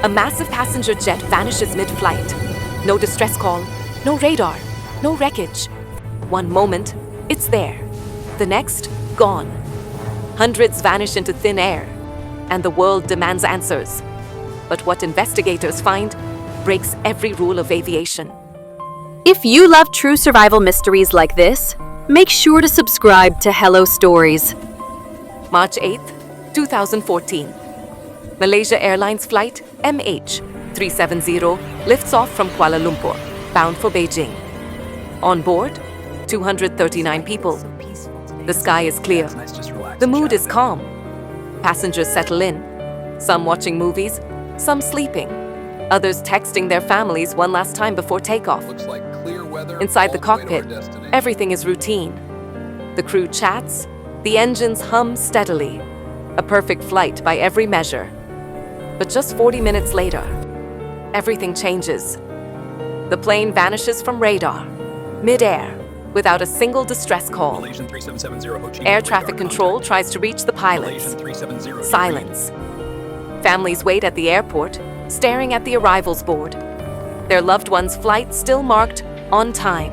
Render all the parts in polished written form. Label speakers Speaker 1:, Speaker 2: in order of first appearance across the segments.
Speaker 1: A massive passenger jet vanishes mid-flight. No distress call, no radar, no wreckage. One moment, it's there. The next, gone. Hundreds vanish into thin air, and the world demands answers. But what investigators find breaks every rule of aviation.
Speaker 2: If you love true survival mysteries like this, make sure to subscribe to Hello Stories.
Speaker 1: March 8th, 2014. Malaysia Airlines flight MH370 lifts off from Kuala Lumpur, bound for Beijing. On board, 239 people. The sky is clear. The mood is calm. Passengers settle in, some watching movies, some sleeping, others texting their families one last time before takeoff. Inside the cockpit, everything is routine. The crew chats, the engines hum steadily. A perfect flight by every measure. But just 40 minutes later, everything changes. The plane vanishes from radar, mid-air, without a single distress call. Air traffic control tries to reach the pilots. Silence. Families wait at the airport, staring at the arrivals board. Their loved one's flight still marked on time.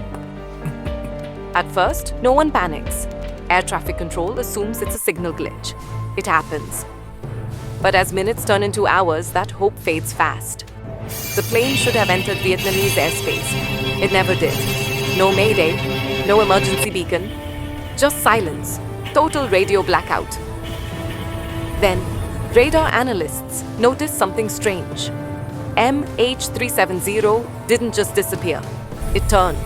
Speaker 1: At first, no one panics. Air traffic control assumes it's a signal glitch. It happens. But as minutes turn into hours, that hope fades fast. The plane should have entered Vietnamese airspace. It never did. No mayday, no emergency beacon, just silence, total radio blackout. Then, radar analysts noticed something strange. MH370 didn't just disappear, it turned.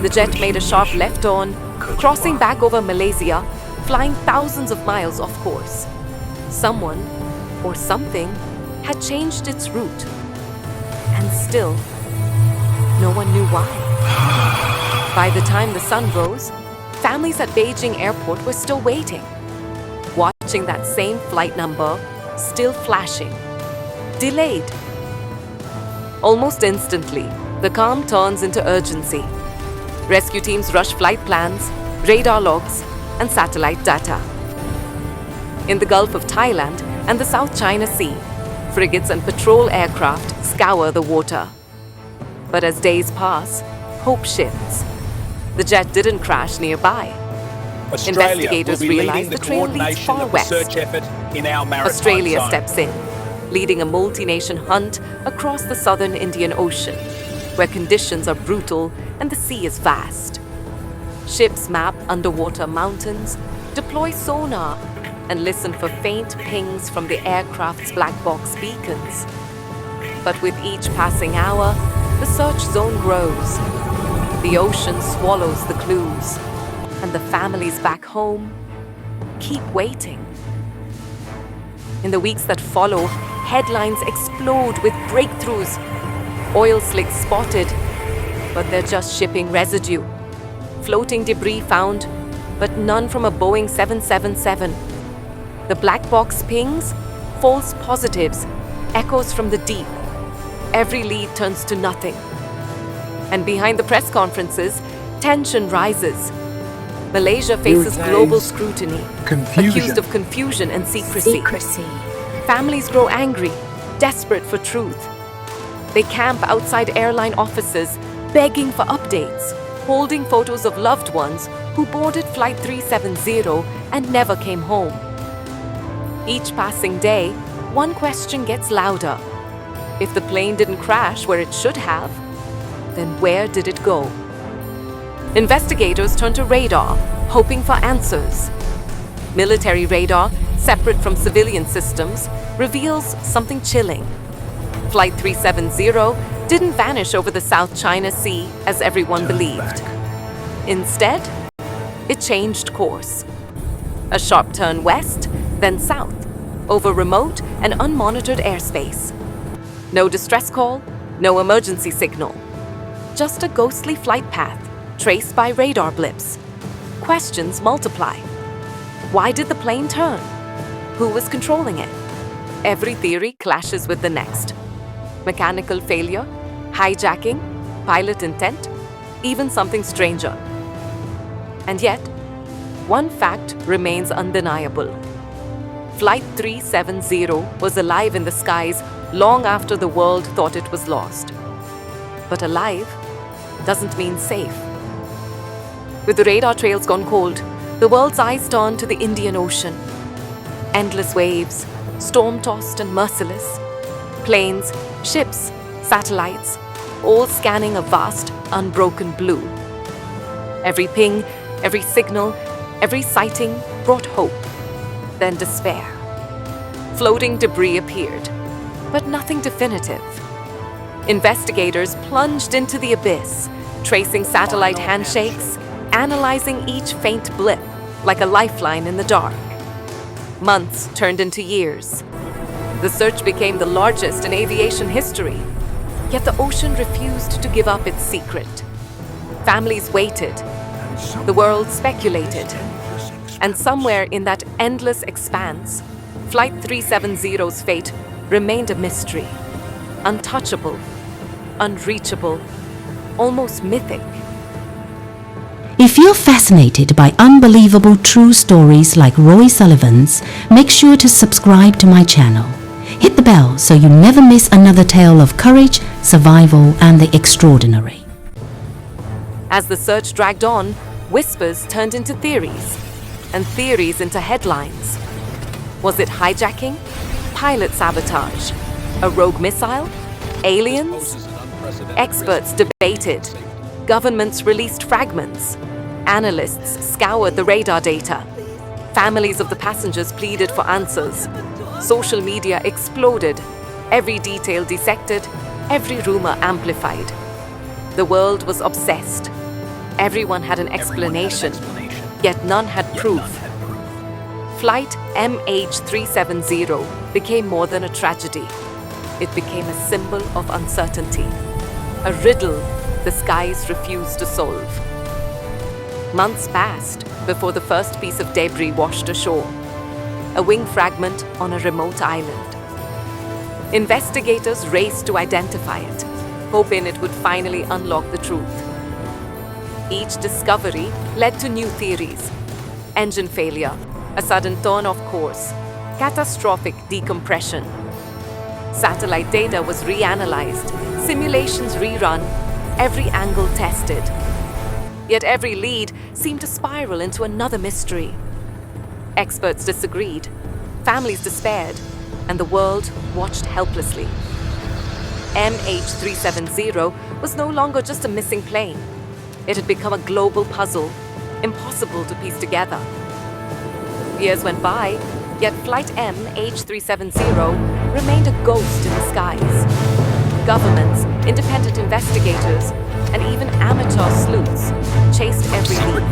Speaker 1: The jet made a sharp left turn, crossing back over Malaysia, flying thousands of miles off course. Someone, or something, had changed its route. And still, no one knew why. By the time the sun rose, families at Beijing airport were still waiting, watching that same flight number, still flashing, delayed. Almost instantly, the calm turns into urgency. Rescue teams rush flight plans, radar logs, and satellite data. In the Gulf of Thailand and the South China Sea, frigates and patrol aircraft scour the water. But as days pass, hope shifts. The jet didn't crash nearby. Investigators realize the trail leads far west. Australia steps in, leading a multi-nation hunt across the southern Indian Ocean, where conditions are brutal and the sea is vast. Ships map underwater mountains, deploy sonar, and listen for faint pings from the aircraft's black box beacons. But with each passing hour, the search zone grows. The ocean swallows the clues, and the families back home keep waiting. In the weeks that follow, headlines explode with breakthroughs. Oil slicks spotted, but they're just shipping residue. Floating debris found, but none from a Boeing 777. The black box pings, false positives, echoes from the deep. Every lead turns to nothing. And behind the press conferences, tension rises. Malaysia faces global scrutiny, accused of confusion and secrecy. Families grow angry, desperate for truth. They camp outside airline offices, begging for updates, holding photos of loved ones who boarded Flight 370 and never came home. Each passing day, one question gets louder. If the plane didn't crash where it should have, then where did it go? Investigators turn to radar, hoping for answers. Military radar, separate from civilian systems, reveals something chilling. Flight 370 didn't vanish over the South China Sea as everyone believed. Instead, it changed course. A sharp turn west, then south, over remote and unmonitored airspace. No distress call, no emergency signal. Just a ghostly flight path, traced by radar blips. Questions multiply. Why did the plane turn? Who was controlling it? Every theory clashes with the next. Mechanical failure, hijacking, pilot intent, even something stranger. And yet, one fact remains undeniable. Flight 370 was alive in the skies long after the world thought it was lost. But alive doesn't mean safe. With the radar trails gone cold, the world's eyes turned to the Indian Ocean. Endless waves, storm-tossed and merciless. Planes, ships, satellites, all scanning a vast, unbroken blue. Every ping, every signal, every sighting brought hope, then despair. Floating debris appeared, but nothing definitive. Investigators plunged into the abyss, tracing satellite handshakes, analyzing each faint blip like a lifeline in the dark. Months turned into years. The search became the largest in aviation history, yet the ocean refused to give up its secret. Families waited, the world speculated, and somewhere in that endless expanse, Flight 370's fate remained a mystery, untouchable, unreachable, almost mythic.
Speaker 3: If you're fascinated by unbelievable true stories like Roy Sullivan's, make sure to subscribe to my channel. Hit the bell so you never miss another tale of courage, survival, and the extraordinary.
Speaker 1: As the search dragged on, whispers turned into theories, and theories into headlines. Was it hijacking? Pilot sabotage? A rogue missile? Aliens? Experts debated. Governments released fragments. Analysts scoured the radar data. Families of the passengers pleaded for answers. Social media exploded. Every detail dissected, every rumor amplified. The world was obsessed. Everyone had an explanation, yet none had proof. Flight MH370 became more than a tragedy. It became a symbol of uncertainty, a riddle the skies refused to solve. Months passed before the first piece of debris washed ashore, a wing fragment on a remote island. Investigators raced to identify it, hoping it would finally unlock the truth. Each discovery led to new theories: engine failure, a sudden turn off course, catastrophic decompression. Satellite data was reanalyzed, simulations rerun, every angle tested. Yet every lead seemed to spiral into another mystery. Experts disagreed, families despaired, and the world watched helplessly. MH370 was no longer just a missing plane. It had become a global puzzle, impossible to piece together. Years went by, yet Flight MH370 remained a ghost in the skies. Governments, independent investigators, and even amateur sleuths chased every lead.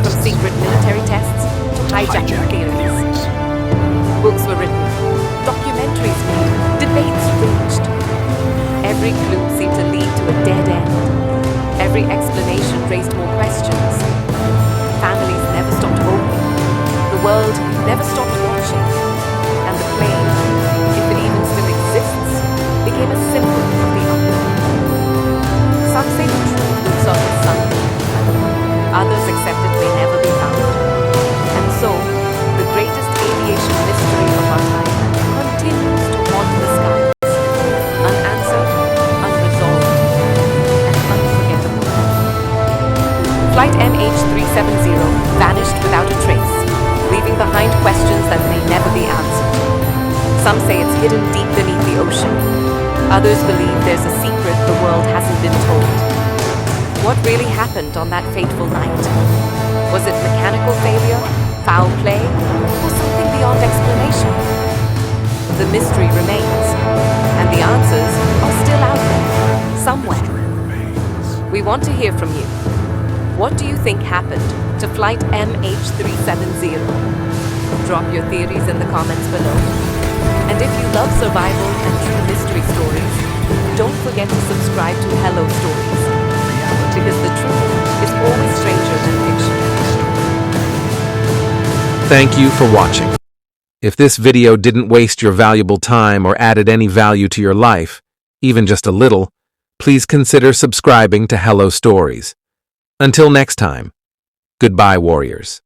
Speaker 1: From secret military tests to hijacking theories. Books were written, documentaries made, debates raged. Every clue seemed to lead to a dead end. Every explanation raised more questions. Families never stopped hoping. The world never stopped watching. And the plane, if it even still exists, became a symbol of the unknown. Some say the truth will surface someday. Others accept it may never be found. And so, the greatest aviation mystery of our time continues to haunt the skies. Unanswered, unresolved, and unforgettable. Flight MH370 vanished without a trace, leaving behind questions that may never be answered. Some say it's hidden deep beneath the ocean. Others believe there's a secret the world hasn't been told. What really happened on that fateful night? Was it mechanical failure, foul play, or something beyond explanation? The mystery remains, and the answers are still out there, somewhere. We want to hear from you. What do you think happened to Flight MH370? Drop your theories in the comments below. And if you love survival and true mystery stories, don't forget to subscribe to Hello Stories, because the truth is always stranger than fiction.
Speaker 4: Thank you for watching. If this video didn't waste your valuable time or added any value to your life, even just a little, please consider subscribing to Hello Stories. Until next time, goodbye, warriors.